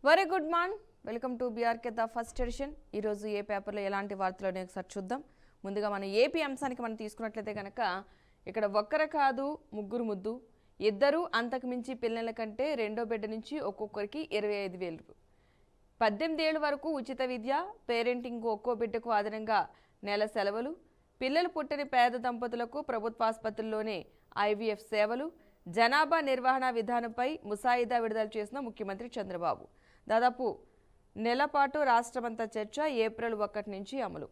Very good morning, welcome to BRK the first edition. ఈరోజు ఏ పేపర్లో ఎలాంటి వార్తలు ఒకసారి చూద్దాం. ముందుగా మనం ఏపీ అంశానికి మనం తీసుకున్నట్లయితే కనుక ఇక్కడ ఒక్కరు కాదు ముగ్గురు ముద్దు, ఇద్దరు అంతకు మించి పిల్లల కంటే రెండో బిడ్డ నుంచి ఒక్కొక్కరికి 25,000. 18 ఏళ్ళ వరకు ఉచిత విద్య, పేరెంటింగ్ ఒక్కో బిడ్డకు అదనంగా నెల సెలవులు, పిల్లలు పుట్టని పేద దంపతులకు ప్రభుత్వ ఆసుపత్రుల్లోనే IVF సేవలు, జనాభా నిర్వహణ విధానంపై ముసాయిదా విడుదల చేసిన ముఖ్యమంత్రి చంద్రబాబు. దాదాపు నెల పాటు రాష్ట్రమంతా చర్చ. ఏప్రిల్ 1 నుంచి అమలు.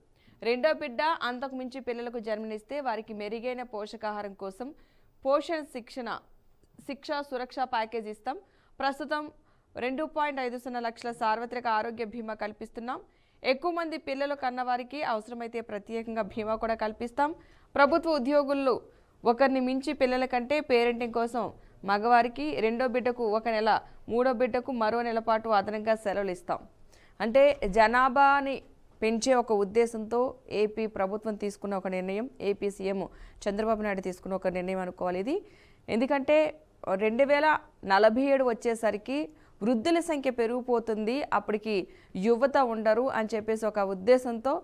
రెండో బిడ్డ అంతకు మించి పిల్లలకు జన్మనిస్తే వారికి మెరుగైన పోషకాహారం కోసం పోషణ శిక్ష సురక్ష ప్యాకేజ్ ఇస్తాం. ప్రస్తుతం 2.50 లక్షల సార్వత్రిక ఆరోగ్య బీమా కల్పిస్తున్నాం. ఎక్కువ మంది పిల్లలు కన్నవారికి అవసరమైతే ప్రత్యేకంగా బీమా కూడా కల్పిస్తాం. ప్రభుత్వ ఉద్యోగుల్లో ఒకరిని మించి పిల్లల కంటే పేరెంటింగ్ కోసం మగవారికి రెండో బిడ్డకు 1 నెల, మూడో బిడ్డకు మరో నెల పాటు అదనంగా సెలవులు ఇస్తాం. అంటే జనాభాని పెంచే ఒక ఉద్దేశంతో ఏపీ ప్రభుత్వం తీసుకున్న ఒక నిర్ణయం, ఏపీ సీఎం చంద్రబాబు నాయుడు తీసుకున్న ఒక నిర్ణయం అనుకోవాలి ఇది. ఎందుకంటే 2047 వచ్చేసరికి వృద్ధుల సంఖ్య పెరిగిపోతుంది, అప్పటికి యువత ఉండరు అని చెప్పేసి ఒక ఉద్దేశంతో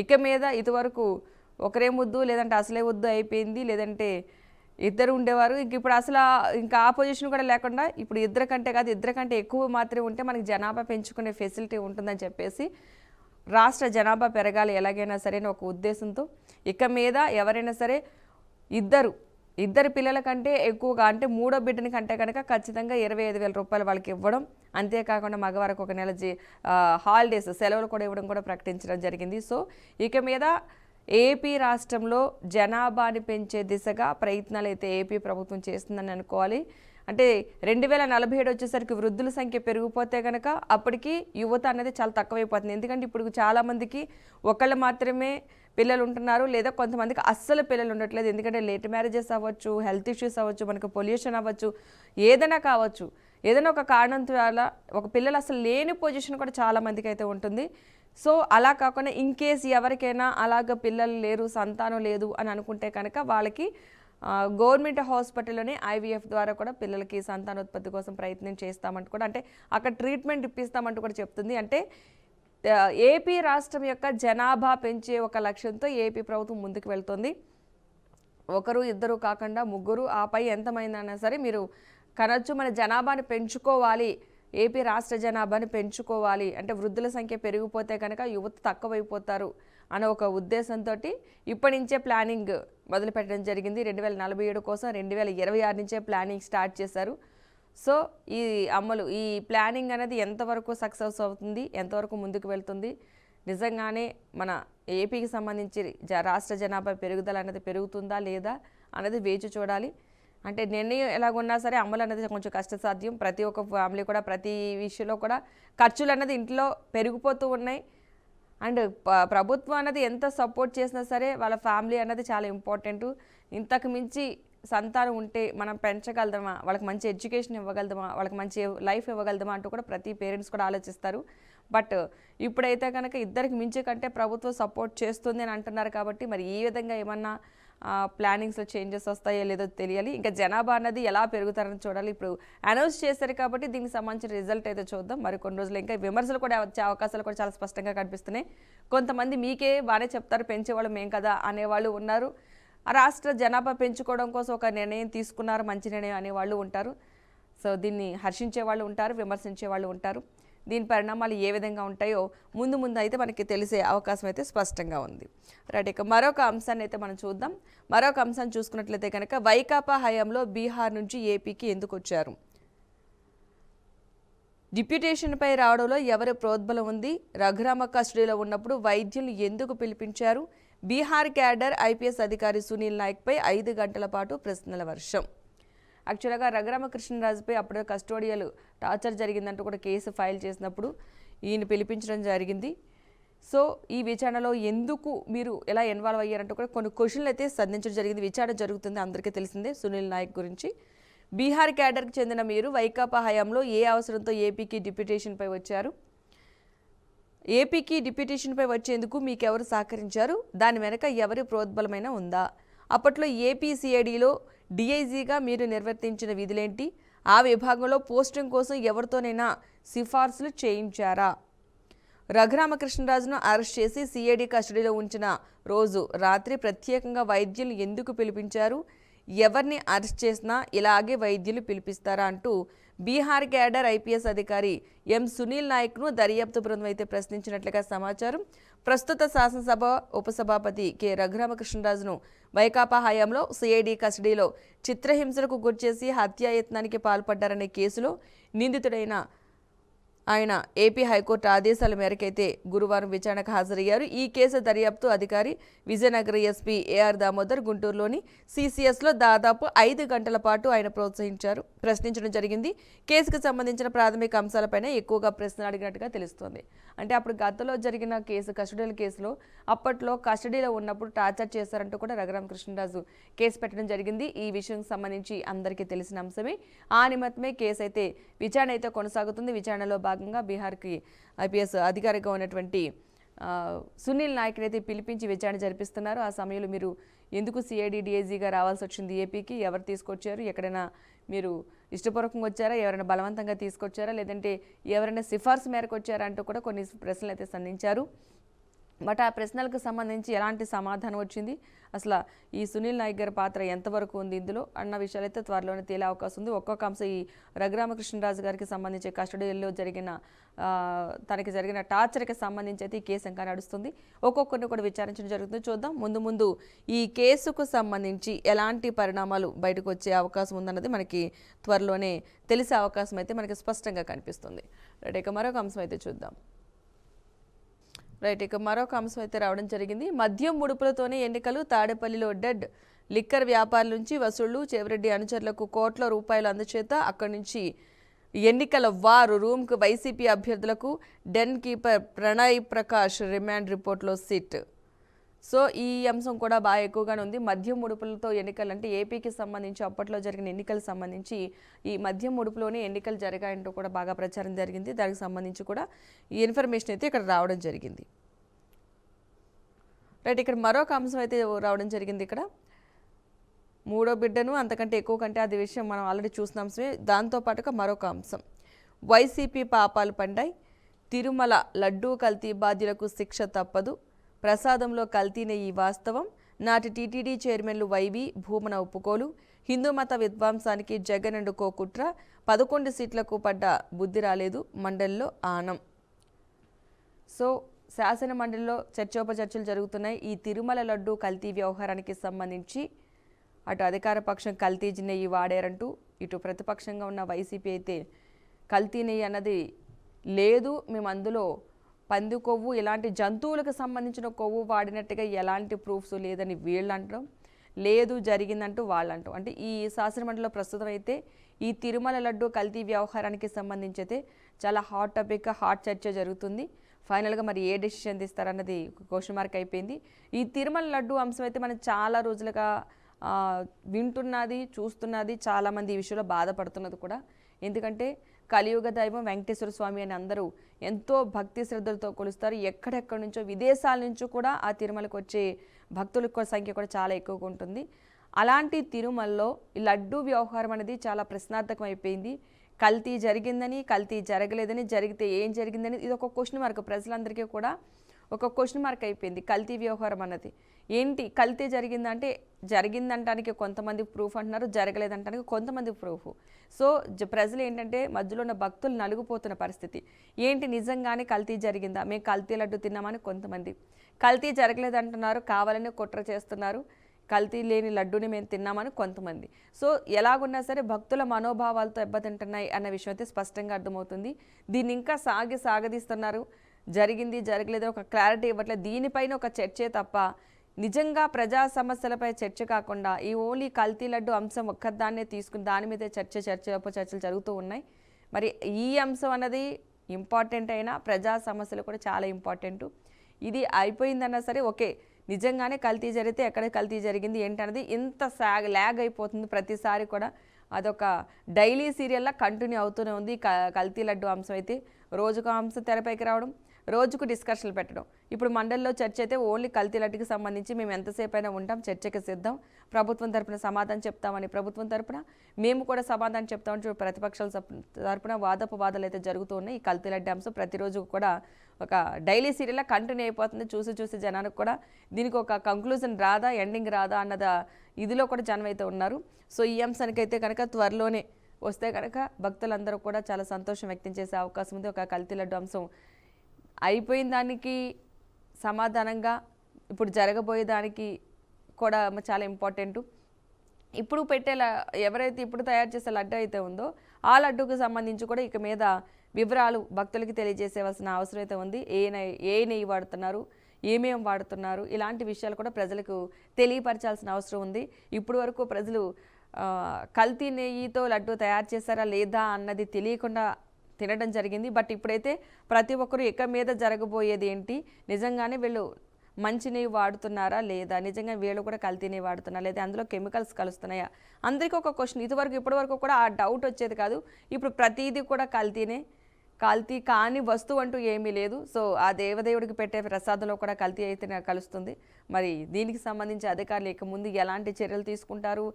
ఇక మీద ఇదివరకు ఒకరే ముద్దు లేదంటే అసలే వద్దు అయిపోయింది, లేదంటే ఇద్దరు ఉండేవారు. ఇప్పుడు అసలు ఇంకా ఆపోజిషన్ కూడా లేకుండా ఇప్పుడు ఇద్దరు కంటే కాదు, ఇద్దరు కంటే ఎక్కువ మాత్రమే ఉంటే మనకి జనాభా పెంచుకునే ఫెసిలిటీ ఉంటుందని చెప్పేసి రాష్ట్ర జనాభా పెరగాలి ఎలాగైనా సరే ఒక ఉద్దేశంతో ఇక మీద ఎవరైనా సరే ఇద్దరు పిల్లల కంటే ఎక్కువగా అంటే మూడో బిడ్డని కంటే కనుక ఖచ్చితంగా 25,000 రూపాయలు వాళ్ళకి ఇవ్వడం. అంతేకాకుండా మగవారికి 1 నెల హాలిడేస్ సెలవులు కూడా ఇవ్వడం కూడా ప్రకటించడం జరిగింది. సో ఇక మీద ఏపీ రాష్ట్రంలో జనాభాని పెంచే దిశగా ప్రయత్నాలు అయితే ఏపీ ప్రభుత్వం చేస్తుందని అనుకోవాలి. అంటే 2047 వచ్చేసరికి వృద్ధుల సంఖ్య పెరిగిపోతే కనుక అప్పటికి యువత అనేది చాలా తక్కువైపోతుంది. ఎందుకంటే ఇప్పుడు చాలామందికి ఒకళ్ళు మాత్రమే పిల్లలు ఉంటున్నారు, లేదా కొంతమందికి అస్సలు పిల్లలు ఉండట్లేదు. ఎందుకంటే లేట్ మ్యారేజెస్ అవ్వచ్చు, హెల్త్ ఇష్యూస్ అవ్వచ్చు, మనకు పొల్యూషన్ అవ్వచ్చు, ఏదైనా కావచ్చు. ఏదైనా ఒక కారణం ద్వారా ఒక పిల్లలు అసలు లేని పొజిషన్ కూడా చాలామందికి అయితే ఉంటుంది. సో అలా కాకుండా ఇన్ కేస్ ఎవరికైనా అలాగ పిల్లలు లేరు, సంతానం లేదు అని అనుకుంటే కనుక వాళ్ళకి గవర్నమెంట్ హాస్పిటల్లోనే IVF ద్వారా కూడా పిల్లలకి సంతానోత్పత్తి కోసం ప్రయత్నం చేస్తామంటూ కూడా, అంటే అక్కడ ట్రీట్మెంట్ ఇప్పిస్తామంటూ కూడా చెప్తుంది. అంటే ఏపీ రాష్ట్రం యొక్క జనాభా పెంచే ఒక లక్ష్యంతో ఏపీ ప్రభుత్వం ముందుకు వెళ్తుంది. ఒకరు ఇద్దరు కాకుండా ముగ్గురు, ఆపై ఎంతమైనా సరే మీరు కనొచ్చు. మన జనాభాని పెంచుకోవాలి, ఏపీ రాష్ట్ర జనాభాని పెంచుకోవాలి అంటే వృద్ధుల సంఖ్య పెరిగిపోతే కనుక యువత తక్కువైపోతారు అనే ఒక ఉద్దేశంతో ఇప్పటి నుంచే ప్లానింగ్ మొదలుపెట్టడం జరిగింది. 2047 కోసం 2026 నుంచే ప్లానింగ్ స్టార్ట్ చేశారు. సో ఈ ప్లానింగ్ అనేది ఎంతవరకు సక్సెస్ అవుతుంది, ఎంతవరకు ముందుకు వెళ్తుంది, నిజంగానే మన ఏపీకి సంబంధించి రాష్ట్ర జనాభా పెరుగుదల అనేది పెరుగుతుందా లేదా అనేది వేచి చూడాలి. అంటే నిర్ణయం ఎలాగున్నా సరే అమలు అనేది కొంచెం కష్టసాధ్యం. ప్రతి ఒక్క ఫ్యామిలీ కూడా ప్రతి విషయంలో కూడా ఖర్చులు అనేది ఇంట్లో పెరిగిపోతూ ఉన్నాయి. అండ్ ప్రభుత్వం అనేది ఎంత సపోర్ట్ చేసినా సరే వాళ్ళ ఫ్యామిలీ అనేది చాలా ఇంపార్టెంట్. ఇంతకు మించి సంతానం ఉంటే మనం పెంచగలదమా, వాళ్ళకి మంచి ఎడ్యుకేషన్ ఇవ్వగలదమా, వాళ్ళకి మంచి లైఫ్ ఇవ్వగలదమా అంటూ కూడా ప్రతి పేరెంట్స్ కూడా ఆలోచిస్తారు. బట్ ఇప్పుడైతే కనుక ఇద్దరికి మించి కంటే ప్రభుత్వం సపోర్ట్ చేస్తుంది అని అంటున్నారు. కాబట్టి మరి ఈ విధంగా ఏమన్నా ప్లానింగ్స్లో చేంజెస్ వస్తాయో లేదో తెలియాలి. ఇంకా జనాభా అన్నది ఎలా పెరుగుతారని చూడాలి. ఇప్పుడు అనౌన్స్ చేశారు కాబట్టి దీనికి సంబంధించిన రిజల్ట్ అయితే చూద్దాం. మరి కొన్ని రోజులు ఇంకా విమర్శలు కూడా వచ్చే అవకాశాలు కూడా చాలా స్పష్టంగా కనిపిస్తున్నాయి. కొంతమంది మీకే బాగానే చెప్తారు, పెంచేవాళ్ళు మేం కదా అనేవాళ్ళు ఉన్నారు. రాష్ట్ర జనాభా పెంచుకోవడం కోసం ఒక నిర్ణయం తీసుకున్నారు, మంచి నిర్ణయం అనేవాళ్ళు ఉంటారు. సో దీన్ని హర్షించే వాళ్ళు ఉంటారు, విమర్శించే వాళ్ళు ఉంటారు. దీని పరిణామాలు ఏ విధంగా ఉంటాయో ముందు అయితే మనకి తెలిసే అవకాశం అయితే స్పష్టంగా ఉంది. రైట్, ఇక మరొక అంశాన్ని అయితే మనం చూద్దాం. మరొక అంశాన్ని చూసుకున్నట్లయితే కనుక వైకాపా హయాంలో బీహార్ నుంచి ఏపీకి ఎందుకు వచ్చారు? డిప్యూటేషన్పై రావడంలో ఎవరి ప్రోద్బలం ఉంది? రఘురామ కస్టడీలో ఉన్నప్పుడు వైద్యులు ఎందుకు పిలిపించారు? బీహార్ క్యాడర్ IPS అధికారి సునీల్ నాయక్పై 5 గంటల పాటు ప్రశ్నల వర్షం. యాక్చువల్గా రఘురామకృష్ణరాజుపై అప్పుడు కస్టోడియల్ టార్చర్ జరిగిందంటూ కూడా కేసు ఫైల్ చేసినప్పుడు ఈయన పిలిపించడం జరిగింది. సో ఈ విచారణలో ఎందుకు మీరు ఎలా ఇన్వాల్వ్ అయ్యారంటూ కూడా కొన్ని క్వశ్చన్లు అయితే సంధించడం జరిగింది. విచారణ జరుగుతుంది, అందరికీ తెలిసిందే సునీల్ నాయక్ గురించి. బీహార్ క్యాడర్కి చెందిన మీరు వైకాపా హయాంలో ఏ అవసరంతో ఏపీకి డిప్యూటేషన్పై వచ్చారు? ఏపీకి డిప్యూటేషన్పై వచ్చేందుకు మీకెవరు సహకరించారు? దాని వెనక ఎవరి ప్రోద్బలమైనా ఉందా? అప్పట్లో ఏపీ CIDలో DIGగా మీరు నిర్వర్తించిన విధులేంటి? ఆ విభాగంలో పోస్టింగ్ కోసం ఎవరితోనైనా సిఫార్సులు చేయించారా? రఘురామకృష్ణరాజును అరెస్ట్ చేసి సిఐడి కస్టడీలో ఉంచిన రోజు రాత్రి ప్రత్యేకంగా వైద్యులు ఎందుకు పిలిపించారు? ఎవరిని అరెస్ట్ చేసినా ఇలాగే వైద్యులు పిలిపిస్తారా అంటూ బీహార్ క్యాడర్ ఐపీఎస్ అధికారి ఎం సునీల్ నాయక్ను దర్యాప్తు బృందం అయితే ప్రశ్నించినట్లుగా సమాచారం. ప్రస్తుత శాసనసభ ఉపసభాపతి కె రఘురామకృష్ణరాజును వైకాపా హయాంలో సిఐడి కస్టడీలో చిత్రహింసలకు గురిచేసి హత్యాయత్నానికి పాల్పడ్డారనే కేసులో నిందితుడైన ఆయన ఏపీ హైకోర్టు ఆదేశాల మేరకైతే గురువారం విచారణకు హాజరయ్యారు. ఈ కేసు దర్యాప్తు అధికారి విజయనగర ఎస్పీ ఏఆర్ దామోదర్ గుంటూరులోని సిసిఎస్లో దాదాపు 5 గంటల పాటు ఆయన ప్రశ్నించడం జరిగింది. కేసుకు సంబంధించిన ప్రాథమిక అంశాలపైన ఎక్కువగా ప్రశ్నలు అడిగినట్టుగా తెలుస్తోంది. అంటే అప్పుడు గతంలో జరిగిన కస్టడీల కేసులో అప్పట్లో కస్టడీలో ఉన్నప్పుడు టార్చర్ చేశారంటూ కూడా రఘురామకృష్ణరాజు కేసు పెట్టడం జరిగింది. ఈ విషయం సంబంధించి అందరికీ తెలిసిన అంశమే. ఆ నిమిత్తమే కేసు అయితే విచారణ అయితే కొనసాగుతుంది. విచారణలో భాగంగా బీహార్కి ఐపీఎస్ అధికారిగా ఉన్నటువంటి సునీల్ నాయక్ని అయితే పిలిపించి విచారణ జరిపిస్తున్నారు. ఆ సమయంలో మీరు ఎందుకు సిఐడి డిఐజీగా రావాల్సి వచ్చింది ఏపీకి, ఎవరు తీసుకొచ్చారు, ఎక్కడైనా మీరు ఇష్టపూర్వకంగా వచ్చారా, ఎవరైనా బలవంతంగా తీసుకొచ్చారా, లేదంటే ఎవరైనా సిఫార్సు మేరకు వచ్చారా అంటూ కూడా కొన్ని ప్రశ్నలు అయితే సంధించారు. బట్ ఆ ప్రశ్నలకు సంబంధించి ఎలాంటి సమాధానం వచ్చింది, అసలు ఈ సునీల్ నాయక్ గారి పాత్ర ఎంతవరకు ఉంది ఇందులో అన్న విషయాలైతే త్వరలోనే తేలే అవకాశం ఉంది. ఒక్కొక్క అంశం ఈ రఘురామకృష్ణరాజు గారికి సంబంధించి కస్టడీలో తనకి జరిగిన టార్చర్కి సంబంధించి అయితే ఈ కేసు ఇంకా నడుస్తుంది. ఒక్కొక్కరిని కూడా విచారించడం జరుగుతుంది. చూద్దాం ముందు ఈ కేసుకు సంబంధించి ఎలాంటి పరిణామాలు బయటకు వచ్చే అవకాశం ఉందన్నది మనకి త్వరలోనే తెలిసే అవకాశం అయితే మనకి స్పష్టంగా కనిపిస్తుంది. ఇక మరొక అంశం అయితే చూద్దాం. ఇక మరొక అంశం అయితే రావడం జరిగింది. మద్యం ముడుపులతోనే ఎన్నికలు, తాడేపల్లిలో డెడ్ లిక్కర్ వ్యాపారుల నుంచి వసూళ్లు, చెవిరెడ్డి అనుచరులకు కోట్ల రూపాయలు అందచేత అక్కడి నుంచి ఎన్నికల వారు రూమ్కు వైసీపీ అభ్యర్థులకు డెన్ కీపర్ ప్రణయ్ ప్రకాష్ రిమాండ్ రిపోర్ట్లో సిట్. సో ఈ అంశం కూడా బాగా ఎక్కువగానే ఉంది. మద్యం ముడుపులతో ఎన్నికలు అంటే ఏపీకి సంబంధించి అప్పట్లో జరిగిన ఎన్నికలకు సంబంధించి ఈ మద్యం ముడుపులోనే ఎన్నికలు జరిగాయంటూ కూడా బాగా ప్రచారం జరిగింది. దానికి సంబంధించి కూడా ఈ ఇన్ఫర్మేషన్ అయితే ఇక్కడ రావడం జరిగింది. ఇక్కడ మరొక అంశం అయితే రావడం జరిగింది. ఇక్కడ 3వ బిడ్డను అంతకంటే ఎక్కువ కంటే అది విషయం మనం ఆల్రెడీ చూసిన అంశమే. దాంతోపాటుగా మరొక అంశం, వైసీపీ పాపాలు పండాయి, తిరుమల లడ్డూ కల్తీ బాధ్యులకు శిక్ష తప్పదు, ప్రసాదంలో కల్తీ నెయ్యి వాస్తవం, నాటి టీటీడీ చైర్మన్లు వైవి భూమన ఒప్పుకోలు, హిందూ మత విధ్వంసానికి జగన్ అండ్ కో కుట్ర, 11 సీట్లకు పడ్డ బుద్ధి రాలేదు, మండలిలో ఆనం. సో శాసన మండలిలో చర్చోపచర్చలు జరుగుతున్నాయి. ఈ తిరుమల లడ్డూ కల్తీ వ్యవహారానికి సంబంధించి అటు అధికార పక్షం కల్తీ నెయ్యి వాడారంటూ, ఇటు ప్రతిపక్షంగా ఉన్న వైసీపీ అయితే కల్తీ నెయ్యి అన్నది లేదు, మేము అందులో పంది కొవ్వు ఇలాంటి జంతువులకు సంబంధించిన కొవ్వు వాడినట్టుగా ఎలాంటి ప్రూఫ్స్ లేదని వీళ్ళు అంటాం, లేదు జరిగిందంటూ వాళ్ళు అంటాం. అంటే ఈ శాసనమండలిలో ప్రస్తుతం అయితే ఈ తిరుమల లడ్డు కల్తీ వ్యవహారానికి సంబంధించి అయితే చాలా హాట్ టాపిక్, హాట్ చర్చ జరుగుతుంది. ఫైనల్గా మరి ఏ డెసిషన్ తీస్తారన్నది క్వశ్చన్ మార్క్ అయిపోయింది. ఈ తిరుమల లడ్డు అంశం అయితే మనం చాలా రోజులుగా వింటున్నది, చూస్తున్నది, చాలామంది ఈ విషయంలో బాధపడుతున్నది కూడా. ఎందుకంటే కలియుగ దైవం వెంకటేశ్వర స్వామి అని అందరూ ఎంతో భక్తి శ్రద్ధలతో కొలుస్తారు. ఎక్కడెక్కడి నుంచో విదేశాల నుంచి కూడా ఆ తిరుమలకు వచ్చే భక్తుల సంఖ్య కూడా చాలా ఎక్కువగా ఉంటుంది. అలాంటి తిరుమలలో ఈ లడ్డూ వ్యవహారం అనేది చాలా ప్రశ్నార్థకం అయిపోయింది. కల్తీ జరిగిందని, కల్తీ జరగలేదని, జరిగితే ఏం జరిగిందని ఇది ఒక క్వశ్చన్ మార్క్, ప్రజలందరికీ కూడా ఒక క్వశ్చన్ మార్క్ అయిపోయింది. కల్తీ వ్యవహారం అన్నది ఏంటి, కల్తీ జరిగిందంటే జరిగిందంటానికి కొంతమంది ప్రూఫ్ అంటున్నారు, జరగలేదంటానికి కొంతమంది ప్రూఫ్. సో ప్రజలు ఏంటంటే మధ్యలో ఉన్న భక్తులు నలుగుపోతున్న పరిస్థితి. ఏంటి నిజంగానే కల్తీ జరిగిందా, మేము కల్తీ లడ్డు తిన్నామని కొంతమంది, కల్తీ జరగలేదంటున్నారు, కావాలని కుట్ర చేస్తున్నారు, కల్తీ లేని లడ్డూని మేము తిన్నామని కొంతమంది. సో ఎలాగున్నా సరే భక్తుల మనోభావాలతో దెబ్బతింటున్నాయి అన్న విషయం అయితే స్పష్టంగా అర్థమవుతుంది. దీన్ని ఇంకా సాగదీస్తున్నారు. జరిగింది జరగలేదు ఒక క్లారిటీ ఇవ్వట్లేదు. దీనిపైన ఒక చర్చే తప్ప నిజంగా ప్రజా సమస్యలపై చర్చ కాకుండా ఈ ఓన్లీ కల్తీ లడ్డు అంశం ఒక్కదాన్నే తీసుకుని దాని మీదే చర్చలు జరుగుతూ ఉన్నాయి. మరి ఈ అంశం అన్నది ఇంపార్టెంట్ అయినా ప్రజా సమస్యలు కూడా చాలా ఇంపార్టెంటు. ఇది అయిపోయిందన్నా సరే ఓకే, నిజంగానే కల్తీ జరిగితే ఎక్కడ కల్తీ జరిగింది ఏంటన్నది ఇంత ల్యాగ్ అయిపోతుంది ప్రతిసారి కూడా. అదొక డైలీ సీరియల్లా కంటిన్యూ అవుతూనే ఉంది. కల్తీ లడ్డు అంశం అయితే రోజుకు అంశం తెరపైకి రావడం, రోజుకు డిస్కషన్లు పెట్టడం. ఇప్పుడు మండలిలో చర్చ అయితే ఓన్లీ కల్తీ లడ్డుకి సంబంధించి మేము ఎంతసేపు అయినా ఉంటాం, చర్చకి సిద్ధం, ప్రభుత్వం తరపున సమాధానం చెప్తామని ప్రభుత్వం తరపున, మేము కూడా సమాధానం చెప్తామని ప్రతిపక్షాల తరపున వాదోపవాదాలు అయితే జరుగుతూ ఉన్నాయి. ఈ కల్తీ లడ్డు అంశం ప్రతిరోజు కూడా ఒక డైలీ సీరియల్లా కంటిన్యూ అయిపోతుంది. చూసి జనానికి కూడా దీనికి ఒక కంక్లూజన్ రాదా, ఎండింగ్ రాదా అన్నది ఇదిలో కూడా జనం అయితే ఉన్నారు. సో ఈ అంశానికి అయితే కనుక త్వరలోనే వస్తే కనుక భక్తులందరూ కూడా చాలా సంతోషం వ్యక్తం చేసే అవకాశం ఉంది. ఒక కల్తీ లడ్డు అంశం అయిపోయిన దానికి సమాధానంగా ఇప్పుడు జరగబోయే దానికి కూడా చాలా ఇంపార్టెంట్. ఇప్పుడు ఎవరైతే ఇప్పుడు తయారు చేసే లడ్డు అయితే ఉందో ఆ లడ్డుకు సంబంధించి కూడా ఇక మీద వివరాలు భక్తులకి తెలియజేసేవలసిన అవసరం అయితే ఉంది. ఏ నెయ్యి వాడుతున్నారు, ఏమేం వాడుతున్నారు, ఇలాంటి విషయాలు కూడా ప్రజలకు తెలియపరచాల్సిన అవసరం ఉంది. ఇప్పుడు వరకు ప్రజలు కల్తీ నెయ్యితో లడ్డు తయారు చేశారా లేదా అన్నది తెలియకుండా తినడం జరిగింది. బట్ ఇప్పుడైతే ప్రతి ఒక్కరు ఇక మీద జరగబోయేది ఏంటి, నిజంగానే వీళ్ళు మంచి నెయ్యి వాడుతున్నారా లేదా, నిజంగా వీళ్ళు కూడా కల్తీ నెయ్యి వాడుతున్నారా లేదా, అందులో కెమికల్స్ కలుస్తున్నాయా, అందరికీ ఒక క్వశ్చన్. ఇప్పటివరకు కూడా ఆ డౌట్ వచ్చేది కాదు. ఇప్పుడు ప్రతిదీ కూడా కల్తీ కాని వస్తువు అంటూ ఏమీ లేదు. సో ఆ దేవదేవుడికి పెట్టే ప్రసాదంలో కూడా కల్తీ అయితే కలుస్తుంది. మరి దీనికి సంబంధించి అధికారులు ఇక ముందు ఎలాంటి చర్యలు తీసుకుంటారు,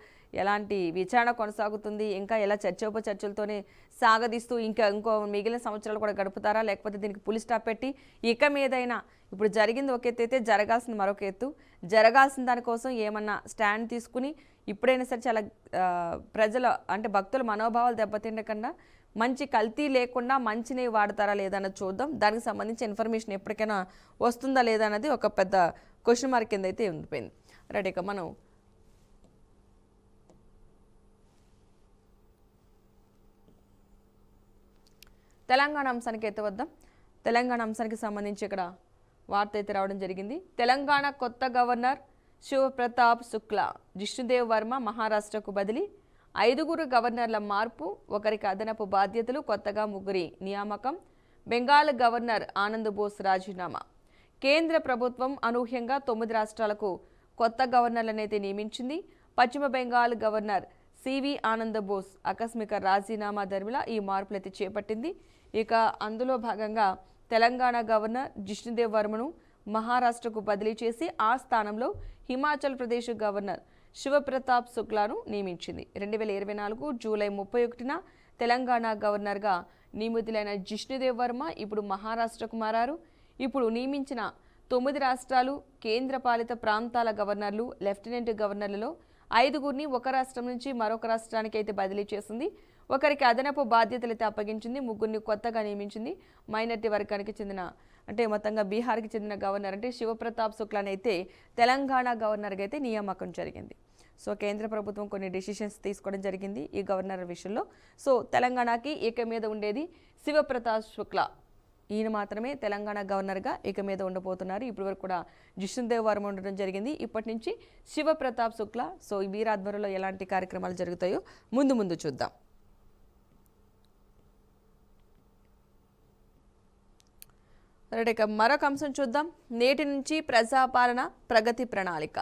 ఎలాంటి విచారణ కొనసాగుతుంది, ఇంకా ఎలా చర్చలతోనే సాగదీస్తూ ఇంకో మిగిలిన సంవత్సరాలు కూడా గడుపుతారా, లేకపోతే దీనికి పులి స్టాప్ పెట్టి ఇక మీదైనా ఇప్పుడు జరిగింది ఒక ఎత్తు అయితే జరగాల్సింది మరొక ఎత్తు, జరగాల్సిన దానికోసం ఏమన్నా స్టాండ్ తీసుకుని ఇప్పుడైనా సరే చాలా ప్రజల అంటే భక్తుల మనోభావాలు దెబ్బతిండకుండా మంచి కల్తీ లేకుండా మంచిని వాడతారా లేదా అన్నది చూద్దాం. దానికి సంబంధించి ఇన్ఫర్మేషన్ ఎప్పటికైనా వస్తుందా లేదా అన్నది ఒక పెద్ద క్వశ్చన్ మార్క్ కింద అయితే ఉండిపోయింది. రైట్, ఇక మనం తెలంగాణ అంశానికి అయితే వద్దాం. తెలంగాణ అంశానికి సంబంధించి ఇక్కడ వార్త అయితే రావడం జరిగింది. తెలంగాణ కొత్త గవర్నర్ శివప్రతాప్ శుక్లా, జిష్ణుదేవ్ వర్మ మహారాష్ట్రకు బదిలీ, 5 గవర్నర్ల మార్పు, ఒకరికి అదనపు బాధ్యతలు, కొత్తగా 3 నియామకం, బెంగాల్ గవర్నర్ ఆనంద్ బోస్ రాజీనామా. కేంద్ర ప్రభుత్వం అనూహ్యంగా 9 రాష్ట్రాలకు కొత్త గవర్నర్లనైతే నియమించింది. పశ్చిమ బెంగాల్ గవర్నర్ సివి ఆనంద్ బోస్ ఆకస్మిక రాజీనామా ధర్మిలా ఈ మార్పులైతే చేపట్టింది. ఇక అందులో భాగంగా తెలంగాణ గవర్నర్ జిష్ణుదేవ్ వర్మను మహారాష్ట్రకు బదిలీ చేసి ఆ స్థానంలో హిమాచల్ ప్రదేశ్ గవర్నర్ శివప్రతాప్ శుక్లాను నియమించింది. 2024 జూలై 31న తెలంగాణ గవర్నర్గా నియమితులైన జిష్ణుదేవ్ వర్మ ఇప్పుడు మహారాష్ట్రకు మారారు. ఇప్పుడు నియమించిన 9 రాష్ట్రాలు, కేంద్రపాలిత ప్రాంతాల గవర్నర్లు, లెఫ్టినెంట్ గవర్నర్లలో 5 ఒక రాష్ట్రం నుంచి మరొక రాష్ట్రానికి అయితే బదిలీ చేసింది. ఒకరికి అదనపు బాధ్యతలు అయితే అప్పగించింది. 3 కొత్తగా నియమించింది. మైనార్టీ వర్గానికి చెందిన అంటే మొత్తంగా బీహార్కి చెందిన గవర్నర్ అంటే శివప్రతాప్ శుక్లాని అయితే తెలంగాణ గవర్నర్గా అయితే నియామకం జరిగింది. సో కేంద్ర ప్రభుత్వం కొన్ని డెసిషన్స్ తీసుకోవడం జరిగింది ఈ గవర్నర్ విషయంలో. సో తెలంగాణకి ఇక మీద ఉండేది శివప్రతాప్ శుక్లా, ఈయన మాత్రమే తెలంగాణ గవర్నర్గా ఇక మీద ఉండబోతున్నారు. ఇప్పటి వరకు కూడా జిష్ణుదేవ్ వర్మ ఉండడం జరిగింది. ఇప్పటి నుంచి శివప్రతాప్ శుక్లా. సో ఈ వీరాధ్వర్యంలో ఎలాంటి కార్యక్రమాలు జరుగుతాయో ముందు చూద్దాం. ఇక మరొక అంశం చూద్దాం. నేటి నుంచి ప్రజాపాలన ప్రగతి ప్రణాళిక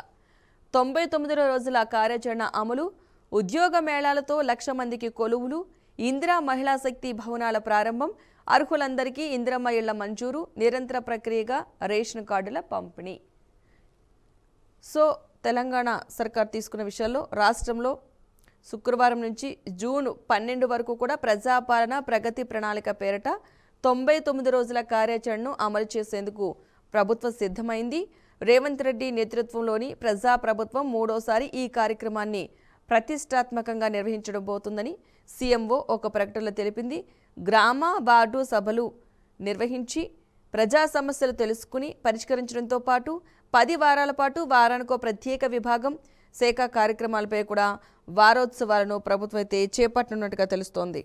99 రోజుల కార్యాచరణ అమలు, ఉద్యోగ మేళాలతో 1,00,000 మందికి కొలువులు, ఇందిరా మహిళా శక్తి భవనాల ప్రారంభం, అర్హులందరికీ ఇందిరమ్మ ఇళ్ల మంజూరు, నిరంతర ప్రక్రియగా రేషన్ కార్డుల పంపిణీ. సో తెలంగాణ సర్కార్ తీసుకున్న విషయాల్లో రాష్ట్రంలో శుక్రవారం నుంచి జూన్ 12 వరకు కూడా ప్రజాపాలన ప్రగతి ప్రణాళిక పేరిట 99 రోజుల కార్యాచరణను అమలు చేసేందుకు ప్రభుత్వం సిద్ధమైంది. రేవంత్ రెడ్డి నేతృత్వంలోని ప్రజా ప్రభుత్వం 3వసారి ఈ కార్యక్రమాన్ని ప్రతిష్టాత్మకంగా నిర్వహించబోతుందని సీఎంఓ ఒక ప్రకటనలో తెలిపింది. గ్రామ వార్డు సభలు నిర్వహించి ప్రజా సమస్యలు తెలుసుకుని పరిష్కరించడంతో పాటు 10 వారాల పాటు వారానికో ప్రత్యేక విభాగం, శాఖ కార్యక్రమాలపై కూడా వారోత్సవాలను ప్రభుత్వం అయితే చేపట్టనున్నట్టుగా తెలుస్తోంది.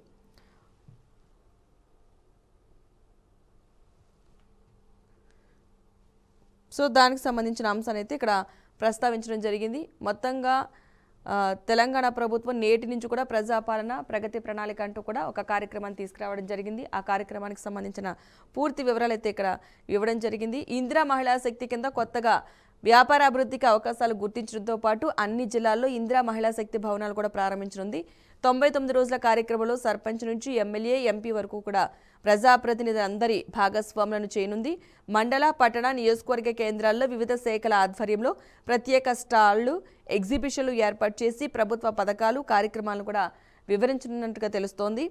సో దానికి సంబంధించిన అంశాన్ని అయితే ఇక్కడ ప్రస్తావించడం జరిగింది. మొత్తంగా తెలంగాణ ప్రభుత్వం నేటి నుంచి కూడా ప్రజాపాలన ప్రగతి ప్రణాళిక అంటూ కూడా ఒక కార్యక్రమాన్ని తీసుకురావడం జరిగింది. ఆ కార్యక్రమానికి సంబంధించిన పూర్తి వివరాలు అయితే ఇక్కడ ఇవ్వడం జరిగింది. ఇందిరా మహిళా శక్తి కింద కొత్తగా వ్యాపార అభివృద్ధికి అవకాశాలు గుర్తించడంతో పాటు అన్ని జిల్లాల్లో ఇందిరా మహిళా శక్తి భవనాలు కూడా ప్రారంభించనుంది. 99 రోజుల కార్యక్రమంలో సర్పంచ్ నుంచి ఎమ్మెల్యే, ఎంపీ వరకు కూడా ప్రజాప్రతినిధులందరి భాగస్వాములను చేయనుంది. మండల, పట్టణ, నియోజకవర్గ కేంద్రాల్లో వివిధ శాఖల ఆధ్వర్యంలో ప్రత్యేక స్టాళ్లు, ఎగ్జిబిషన్లు ఏర్పాటు చేసి ప్రభుత్వ పథకాలు, కార్యక్రమాలను కూడా వివరించనున్నట్టుగా తెలుస్తోంది.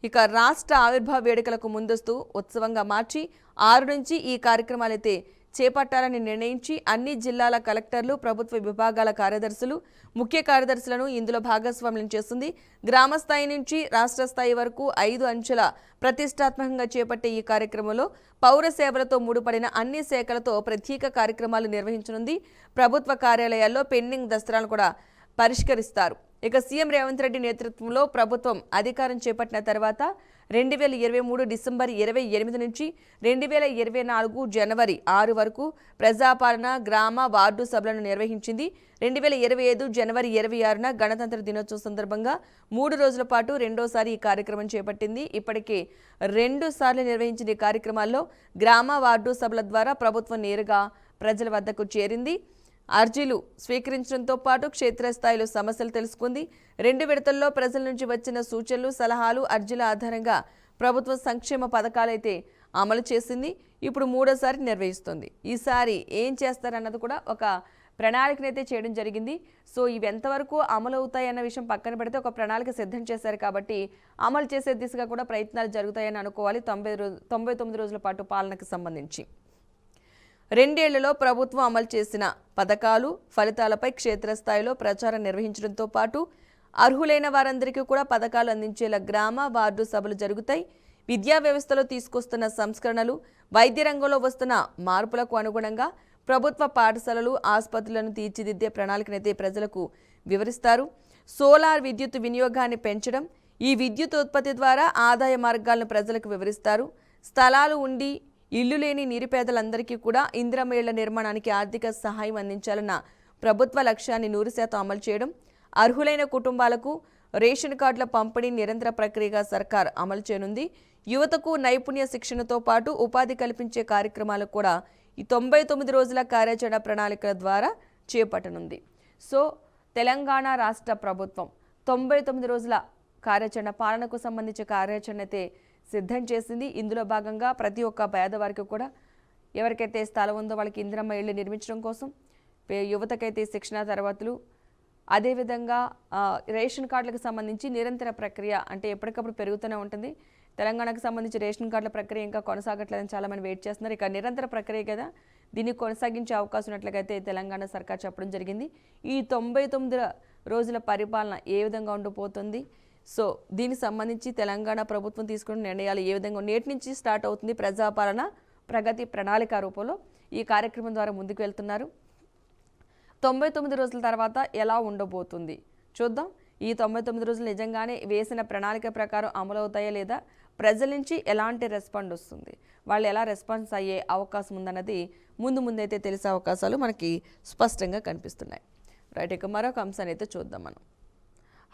ఇక రాష్ట్ర ఆవిర్భావ వేడుకలకు ముందస్తు ఉత్సవంగా మార్చి 6 నుంచి ఈ కార్యక్రమాలైతే చేపట్టాలని నిర్ణయించి అన్ని జిల్లాల కలెక్టర్లు, ప్రభుత్వ విభాగాల కార్యదర్శులు, ముఖ్య కార్యదర్శులను ఇందులో భాగస్వామ్యం చేస్తుంది. గ్రామ స్థాయి నుంచి రాష్ట్ర స్థాయి వరకు 5 అంచెల ప్రతిష్టాత్మకంగా చేపట్టే ఈ కార్యక్రమంలో పౌర సేవలతో ముడిపడిన అన్ని శాఖలతో ప్రత్యేక కార్యక్రమాలు నిర్వహించనుంది. ప్రభుత్వ కార్యాలయాల్లో పెండింగ్ దస్త్రాలను కూడా పరిష్కరిస్తారు. ఇక సీఎం రేవంత్ రెడ్డి నేతృత్వంలో ప్రభుత్వం అధికారం చేపట్టిన తర్వాత 2023 డిసెంబర్ 28 నుంచి 2024 జనవరి 6 వరకు ప్రజాపాలన, గ్రామ, వార్డు సభలను నిర్వహించింది. 2025 జనవరి 26న గణతంత్ర దినోత్సవం సందర్భంగా 3 రోజుల పాటు రెండోసారి ఈ కార్యక్రమం చేపట్టింది. ఇప్పటికే 2 సార్లు నిర్వహించిన ఈ కార్యక్రమాల్లో గ్రామ, వార్డు సభల ద్వారా ప్రభుత్వం నేరుగా ప్రజల వద్దకు చేరింది. అర్జీలు స్వీకరించడంతో పాటు క్షేత్రస్థాయిలో సమస్యలు తెలుసుకుంది. 2 విడతల్లో ప్రజల నుంచి వచ్చిన సూచనలు, సలహాలు, అర్జీల ఆధారంగా ప్రభుత్వం సంక్షేమ పథకాలైతే అమలు చేసింది. ఇప్పుడు 3వసారి నిర్వహిస్తుంది. ఈసారి ఏం చేస్తారన్నది కూడా ఒక ప్రణాళికనైతే చేయడం జరిగింది. సో ఇవి ఎంతవరకు అమలు అవుతాయన్న విషయం పక్కన పెడితే ఒక ప్రణాళిక సిద్ధం చేశారు కాబట్టి అమలు చేసే దిశగా కూడా ప్రయత్నాలు జరుగుతాయని అనుకోవాలి. 99 రోజుల పాటు పాలనకు సంబంధించి 2 ఏళ్లలో ప్రభుత్వం అమలు చేసిన పథకాలు, ఫలితాలపై క్షేత్రస్థాయిలో ప్రచారం నిర్వహించడంతో పాటు అర్హులైన వారందరికీ కూడా పథకాలు అందించేలా గ్రామ, వార్డు సభలు జరుగుతాయి. విద్యా వ్యవస్థలో తీసుకొస్తున్న సంస్కరణలు, వైద్య రంగంలో వస్తున్న మార్పులకు అనుగుణంగా ప్రభుత్వ పాఠశాలలు, ఆసుపత్రులను తీర్చిదిద్దే ప్రణాళికనైతే ప్రజలకు వివరిస్తారు. సోలార్ విద్యుత్ వినియోగాన్ని పెంచడం, ఈ విద్యుత్ ఉత్పత్తి ద్వారా ఆదాయ మార్గాలను ప్రజలకు వివరిస్తారు. స్థలాలు ఉండి ఇల్లు లేని నిరుపేదలందరికీ కూడా ఇందిరమ్మ ఇళ్ల నిర్మాణానికి ఆర్థిక సహాయం అందించాలన్న ప్రభుత్వ లక్ష్యాన్ని 100% అమలు చేయడం, అర్హులైన కుటుంబాలకు రేషన్ కార్డుల పంపిణీ నిరంతర ప్రక్రియగా సర్కార్ అమలు చేయనుంది. యువతకు నైపుణ్య శిక్షణతో పాటు ఉపాధి కల్పించే కార్యక్రమాలు కూడా ఈ 99 రోజుల కార్యాచరణ ప్రణాళికల ద్వారా చేపట్టనుంది. సో తెలంగాణ రాష్ట్ర ప్రభుత్వం 99 రోజుల కార్యాచరణ, పాలనకు సంబంధించిన కార్యాచరణ అయితే సిద్ధం చేసింది. ఇందులో భాగంగా ప్రతి ఒక్క పేదవారికి కూడా ఎవరికైతే స్థలం ఉందో వాళ్ళకి ఇందిరమ్మ ఇళ్ళు నిర్మించడం కోసం, యువతకైతే శిక్షణ తరగతులు, అదేవిధంగా రేషన్ కార్డులకు సంబంధించి నిరంతర ప్రక్రియ అంటే ఎప్పటికప్పుడు పెరుగుతూనే ఉంటుంది. తెలంగాణకు సంబంధించి రేషన్ కార్డుల ప్రక్రియ ఇంకా కొనసాగట్లేదని చాలామంది వెయిట్ చేస్తున్నారు. ఇక నిరంతర ప్రక్రియ కదా, దీన్ని కొనసాగించే అవకాశం ఉన్నట్లుగైతే తెలంగాణ సర్కార్ చెప్పడం జరిగింది. ఈ 99 రోజుల పరిపాలన ఏ విధంగా ఉండిపోతుంది, సో దీనికి సంబంధించి తెలంగాణ ప్రభుత్వం తీసుకున్న నిర్ణయాలు ఏ విధంగా నేటి నుంచి స్టార్ట్ అవుతుంది, ప్రజాపాలన ప్రగతి ప్రణాళిక రూపంలో ఈ కార్యక్రమం ద్వారా ముందుకు వెళ్తున్నారు. 99 రోజుల తర్వాత ఎలా ఉండబోతుంది చూద్దాం. ఈ 99 రోజులు నిజంగానే వేసిన ప్రణాళిక ప్రకారం అమలవుతాయా లేదా, ప్రజల నుంచి ఎలాంటి రెస్పాండ్ వస్తుంది, వాళ్ళు ఎలా రెస్పాన్స్ అయ్యే అవకాశం ఉందన్నది ముందైతే తెలిసే అవకాశాలు మనకి స్పష్టంగా కనిపిస్తున్నాయి. రైట్, ఇక మరొక అంశాన్ని అయితే చూద్దాం మనం.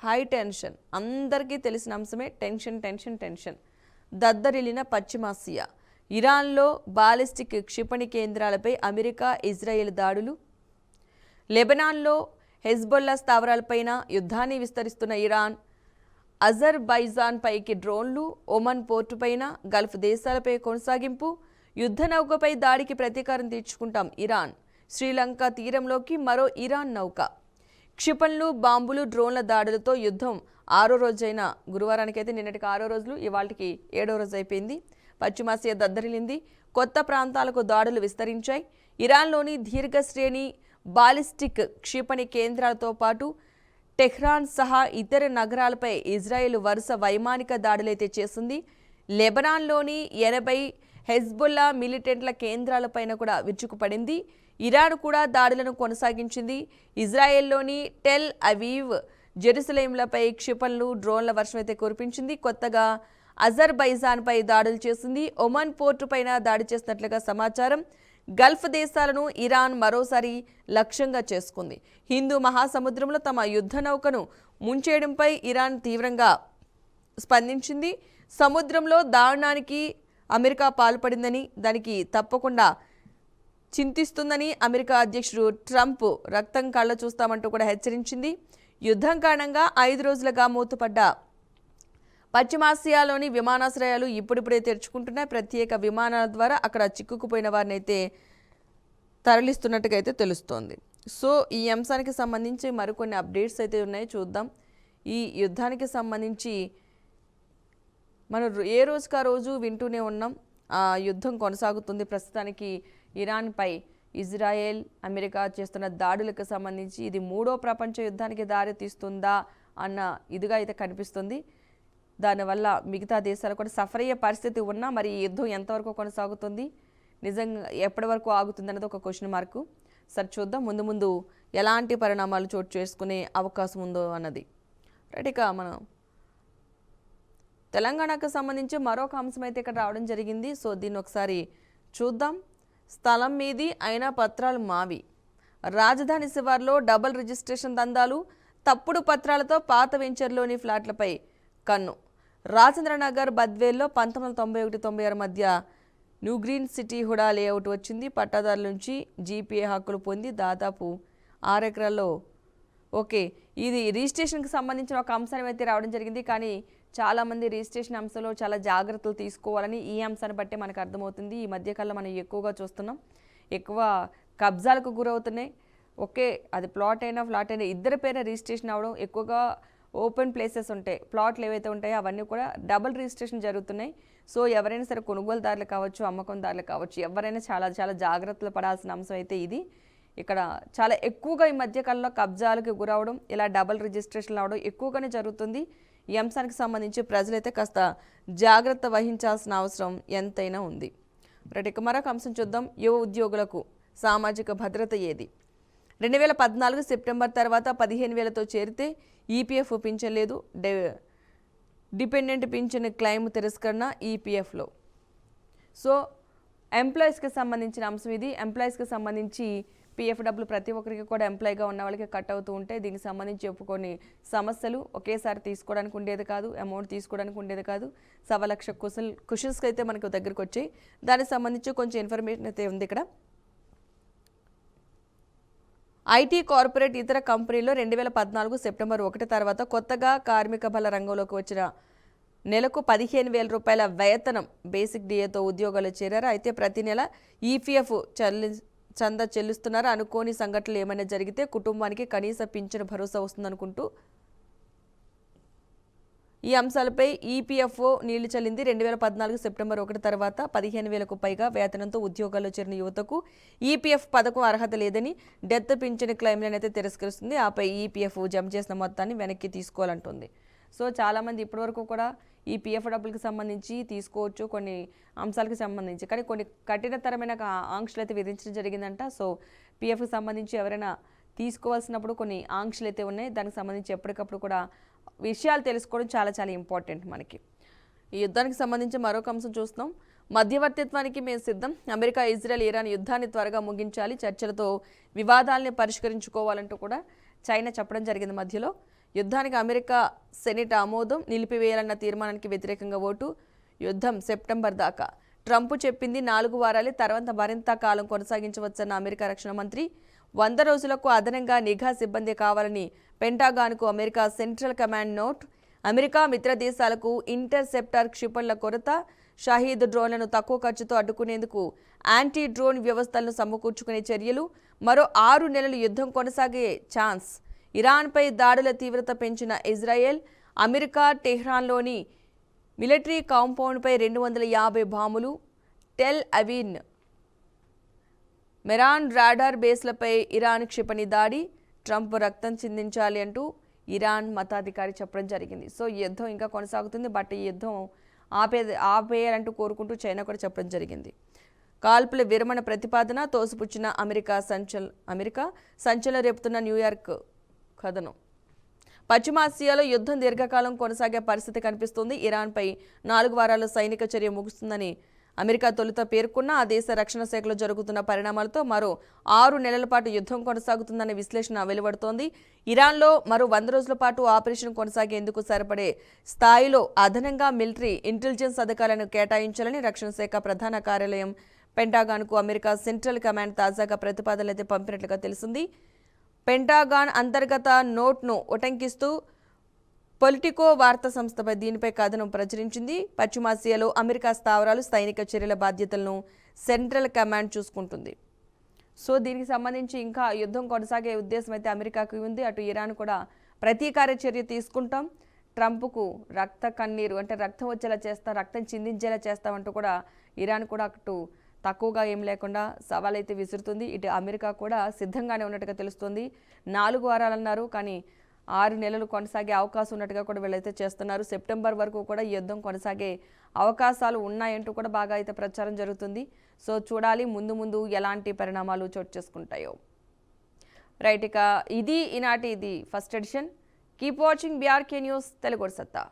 హై టెన్షన్, అందరికీ తెలిసిన అంశమే. టెన్షన్ దద్దరిల్లిన పశ్చిమాసియా. ఇరాన్లో బాలిస్టిక్ క్షిపణి కేంద్రాలపై అమెరికా, ఇజ్రాయెల్ దాడులు. లెబనాన్లో హెజ్బొల్లా స్థావరాలపైన యుద్ధాన్ని విస్తరిస్తున్న ఇరాన్. అజర్బైజాన్ పైకి డ్రోన్లు. ఒమన్ పోర్టుపైన, గల్ఫ్ దేశాలపై కొనసాగింపు. యుద్ధ నౌకపై దాడికి ప్రతీకారం తీర్చుకుంటాం ఇరాన్. శ్రీలంక తీరంలోకి మరో ఇరాన్ నౌక. క్షిపణులు, బాంబులు, డ్రోన్ల దాడులతో యుద్ధం 6వ రోజైన గురువారానికైతే నిన్నటికి 6వ రోజులు, ఇవాళకి 7వ రోజు అయిపోయింది. పశ్చిమాసియా దద్దరిల్లింది. కొత్త ప్రాంతాలకు దాడులు విస్తరించాయి. ఇరాన్లోని దీర్ఘశ్రేణి బాలిస్టిక్ క్షిపణి కేంద్రాలతో పాటు టెహ్రాన్ సహా ఇతర నగరాలపై ఇజ్రాయెల్ వరుస వైమానిక దాడులైతే చేసింది. లెబనాన్లోని 80 హెజ్బొల్లా మిలిటెంట్ల కేంద్రాలపైన కూడా విరుచుకుపడింది. ఇరాన్ కూడా దాడులను కొనసాగించింది. ఇజ్రాయెల్లోని టెల్ అవీవ్, జెరూసలేంలపై క్షిపణులు, డ్రోన్ల వర్షం అయితే కురిపించింది. కొత్తగా అజర్బైజాన్పై దాడులు చేసింది. ఒమన్ పోర్టుపైన దాడి చేసినట్లుగా సమాచారం. గల్ఫ్ దేశాలను ఇరాన్ మరోసారి లక్ష్యంగా చేసుకుంది. హిందూ మహాసముద్రంలో తమ యుద్ధ నౌకను ముంచేయడంపై ఇరాన్ తీవ్రంగా స్పందించింది. సముద్రంలో దారుణానికి అమెరికా పాల్పడిందని, దానికి తప్పకుండా చింతిస్తుందని అమెరికా అధ్యక్షుడు ట్రంప్ రక్తం కళ్ళ చూస్తామంటూ కూడా హెచ్చరించింది. యుద్ధం కారణంగా 5 రోజులుగా మూతపడ్డ పశ్చిమాసియాలోని విమానాశ్రయాలు ఇప్పుడిప్పుడే తెరుచుకుంటున్నాయి. ప్రత్యేక విమానాల ద్వారా అక్కడ చిక్కుకుపోయిన వారిని అయితే తరలిస్తున్నట్టుగా అయితే తెలుస్తోంది. సో ఈ అంశానికి సంబంధించి మరికొన్ని అప్డేట్స్ అయితే ఉన్నాయి, చూద్దాం. ఈ యుద్ధానికి సంబంధించి మనం ఏ రోజుకా రోజు వింటూనే ఉన్నాం. ఆ యుద్ధం కొనసాగుతుంది. ప్రస్తుతానికి ఇరాన్పై ఇజ్రాయెల్ అమెరికా చేస్తున్న దాడులకు సంబంధించి ఇది 3వ ప్రపంచ యుద్ధానికి దారి తీస్తుందా అన్న ఇదిగా అయితే కనిపిస్తుంది. దానివల్ల మిగతా దేశాలు కూడా సఫర్ అయ్యే పరిస్థితి ఉన్నా మరి ఈ యుద్ధం ఎంతవరకు కొనసాగుతుంది, నిజంగా ఎప్పటి వరకు ఆగుతుంది అన్నది ఒక క్వశ్చన్ మార్కు. సరే చూద్దాం ముందు ముందు ఎలాంటి పరిణామాలు చోటు చేసుకునే అవకాశం ఉందో అన్నది. రైట్, ఇక మనం తెలంగాణకు సంబంధించి మరొక అంశం అయితే ఇక్కడ రావడం జరిగింది. సో దీన్ని ఒకసారి చూద్దాం. స్థలం మీది అయినా పత్రాలు మావి. రాజధాని శివార్లో డబుల్ రిజిస్ట్రేషన్ దందాలు, తప్పుడు పత్రాలతో పాత వెంచర్లోని ఫ్లాట్లపై కన్ను. రాజేంద్రనగర్ బద్వేల్లో 1991-96 మధ్య new green city HUDA layout వచ్చింది. పట్టాదారుల నుంచి జీపీఏ హక్కులు పొంది దాదాపు 6 ఎకరాల్లో ఓకే ఇది రిజిస్ట్రేషన్కి సంబంధించిన ఒక అంశం అయితే రావడం జరిగింది. కానీ చాలామంది రిజిస్ట్రేషన్ అంశంలో చాలా జాగ్రత్తలు తీసుకోవాలని ఈ అంశాన్ని బట్టి మనకు అర్థమవుతుంది. ఈ మధ్యకాలంలో మనం ఎక్కువగా చూస్తున్నాం, ఎక్కువ కబ్జాలకు గురవుతున్నాయి. ఓకే అది ప్లాట్ అయినా ఫ్లాట్ అయినా ఇద్దరి పేరు రిజిస్ట్రేషన్ అవ్వడం, ఎక్కువగా ఓపెన్ ప్లేసెస్ ఉంటాయి, ప్లాట్లు ఏవైతే ఉంటాయో అవన్నీ కూడా డబుల్ రిజిస్ట్రేషన్ జరుగుతున్నాయి. సో ఎవరైనా సరే కొనుగోలుదారులు కావచ్చు, అమ్మకందారులు కావచ్చు, ఎవరైనా చాలా చాలా జాగ్రత్తలు పడాల్సిన అంశం అయితే ఇది. ఇక్కడ చాలా ఎక్కువగా ఈ మధ్యకాలంలో కబ్జాలకు గురవడం, ఇలా డబుల్ రిజిస్ట్రేషన్లు అవడం ఎక్కువగానే జరుగుతుంది. ఈ అంశానికి సంబంధించి ప్రజలైతే కాస్త జాగ్రత్త వహించాల్సిన అవసరం ఎంతైనా ఉంది. ఇక మరొక అంశం చూద్దాం. యువ ఉద్యోగులకు సామాజిక భద్రత ఏది? 2014 సెప్టెంబర్ తర్వాత 15,000తో చేరితే ఈపీఎఫ్ పింఛన్ లేదు. డిపెండెంట్ పింఛన్ క్లెయిమ్ తిరస్కరణ ఈపీఎఫ్లో. సో ఎంప్లాయీస్కి సంబంధించిన అంశం ఇది. ఎంప్లాయీస్కి సంబంధించి పీఎఫ్ డబ్బులు ప్రతి ఒక్కరికి కూడా ఎంప్లాయీగా ఉన్న వాళ్ళకి కట్ అవుతూ ఉంటాయి. దీనికి సంబంధించి కొన్ని సమస్యలు ఒకేసారి తీసుకోవడానికి ఉండేది కాదు, అమౌంట్ తీసుకోవడానికి ఉండేది కాదు. 1,00,000 క్వశ్చన్స్కి అయితే మనకు దగ్గరికి వచ్చాయి. దానికి సంబంధించి కొంచెం ఇన్ఫర్మేషన్ అయితే ఉంది ఇక్కడ. ఐటీ కార్పొరేట్ ఇతర కంపెనీల్లో 2014 సెప్టెంబర్ 1 తర్వాత కొత్తగా కార్మిక బల రంగంలోకి వచ్చిన నెలకు 15,000 రూపాయల వేతనం బేసిక్ డిఏతో ఉద్యోగాలు చేరారు. అయితే ప్రతి నెల ఈపీఎఫ్ చందా చెల్లిస్తున్నారు. అనుకోని సంఘటనలు ఏమైనా జరిగితే కుటుంబానికి కనీస పింఛను భరోసా వస్తుందనుకుంటూ ఈ అంశాలపై ఈపీఎఫ్ఓ నీళ్లు చల్లింది. 2014 సెప్టెంబర్ 1 తర్వాత 15,000కు పైగా వేతనంతో ఉద్యోగాల్లో చేరిన యువతకు ఈపీఎఫ్ పథకం అర్హత లేదని డెత్ పింఛన్ క్లెయిమ్లను అయితే తిరస్కరిస్తుంది. ఆపై ఈపీఎఫ్ జమ చేసిన మొత్తాన్ని వెనక్కి తీసుకోవాలంటుంది. సో చాలామంది ఇప్పటివరకు కూడా ఈ పీఎఫ్ డబ్బులకు సంబంధించి తీసుకోవచ్చు కొన్ని అంశాలకు సంబంధించి, కానీ కొన్ని కఠినతరమైన ఆంక్షలు అయితే విధించడం జరిగిందంట. సో పీఎఫ్కి సంబంధించి ఎవరైనా తీసుకోవాల్సినప్పుడు కొన్ని ఆంక్షలు అయితే ఉన్నాయి. దానికి సంబంధించి ఎప్పటికప్పుడు కూడా విషయాలు తెలుసుకోవడం చాలా చాలా ఇంపార్టెంట్ మనకి. ఈ యుద్ధానికి సంబంధించి మరొక అంశం చూస్తున్నాం. మధ్యవర్తిత్వానికి మేము సిద్ధం. అమెరికా, ఇజ్రాయెల్, ఇరాన్ యుద్ధాన్ని త్వరగా ముగించాలి, చర్చలతో వివాదాలని పరిష్కరించుకోవాలంటూ కూడా చైనా చెప్పడం జరిగింది. మధ్యలో యుద్ధానికి అమెరికా సెనెట్ ఆమోదం, నిలిపివేయాలన్న తీర్మానానికి వ్యతిరేకంగా ఓటు. యుద్ధం సెప్టెంబర్ దాకా. ట్రంప్ చెప్పింది 4 వారాలే, తర్వాత మరింత కాలం కొనసాగించవచ్చన్న అమెరికా రక్షణ మంత్రి. 100 రోజులకు అదనంగా నిఘా సిబ్బంది కావాలని పెంటాగాన్కు America central command note. America మిత్ర దేశాలకు ఇంటర్సెప్టర్ క్షిపణుల కొరత. షహీద్ డ్రోన్లను తక్కువ ఖర్చుతో అడ్డుకునేందుకు యాంటీ డ్రోన్ వ్యవస్థలను సమకూర్చుకునే చర్యలు. మరో 6 నెలలు యుద్ధం కొనసాగే ఛాన్స్. ఇరాన్పై దాడుల తీవ్రత పెంచిన ఇజ్రాయెల్. అమెరికా టెహ్రాన్లోని మిలిటరీ కాంపౌండ్పై 250 బాంబులు. Tel Aviv, Meron radar బేస్లపై Iran క్షిపణి దాడి. ట్రంప్ రక్తం చిందించాలి అంటూ ఇరాన్ మతాధికారి చెప్పడం జరిగింది. సో ఈ యుద్ధం ఇంకా కొనసాగుతుంది, బట్ ఈ యుద్ధం ఆపేయాలంటూ కోరుకుంటూ చైనా కూడా చెప్పడం జరిగింది. కాల్పుల విరమణ ప్రతిపాదన తోసిపుచ్చిన అమెరికా సంచలనం రేపుతున్న న్యూయార్క్ కథనం. పశ్చిమాసియాలో యుద్ధం దీర్ఘకాలం కొనసాగే పరిస్థితి కనిపిస్తుంది. ఇరాన్పై 4 వారాల సైనిక చర్య ముగుస్తుందని అమెరికా తొలుత పేర్కొన్న ఆ దేశ రక్షణ శాఖలో జరుగుతున్న పరిణామాలతో మరో 6 నెలల పాటు యుద్ధం కొనసాగుతుందనే విశ్లేషణ వెలువడుతోంది. ఇరాన్లో మరో 100 రోజుల పాటు ఆపరేషన్ కొనసాగేందుకు సరిపడే స్థాయిలో అదనంగా మిలిటరీ ఇంటెలిజెన్స్ అధికారులను కేటాయించాలని రక్షణ శాఖ ప్రధాన కార్యాలయం పెంటాగాన్కు అమెరికా సెంట్రల్ కమాండ్ తాజాగా ప్రతిపాదనలు అయితే పంపినట్లుగా తెలిసింది. పెంటాగాన్ అంతర్గత నోట్ను ఉటంకిస్తూ పొలిటికో వార్తా సంస్థపై దీనిపై కథనం ప్రచురించింది. పశ్చిమాసియాలో అమెరికా స్థావరాలు, సైనిక చర్యల బాధ్యతలను సెంట్రల్ కమాండ్ చూసుకుంటుంది. సో దీనికి సంబంధించి ఇంకా యుద్ధం కొనసాగే ఉద్దేశం అయితే అమెరికాకు ఉంది. అటు ఇరాన్ కూడా ప్రతీకార చర్య తీసుకుంటాం, ట్రంప్కు రక్త కన్నీరు అంటే రక్తం వచ్చేలా చేస్తాం, రక్తం చిందించేలా చేస్తామంటూ కూడా ఇరాన్ కూడా అటు తక్కువగా ఏం లేకుండా సవాల్ అయితే విసురుతుంది. ఇటు అమెరికా కూడా సిద్ధంగానే ఉన్నట్టుగా తెలుస్తుంది. 4 వారాలు అన్నారు, కానీ 6 నెలలు కొనసాగే అవకాశం ఉన్నట్టుగా కూడా వీళ్ళైతే చేస్తున్నారు. సెప్టెంబర్ వరకు కూడా ఈ యుద్ధం కొనసాగే అవకాశాలు ఉన్నాయంటూ కూడా బాగా అయితే ప్రచారం జరుగుతుంది. సో చూడాలి ముందు ముందు ఎలాంటి పరిణామాలు చోటు చేసుకుంటాయో. రైట్, ఇక ఇది first edition. Keep watching BRK news Telugu సత్తా.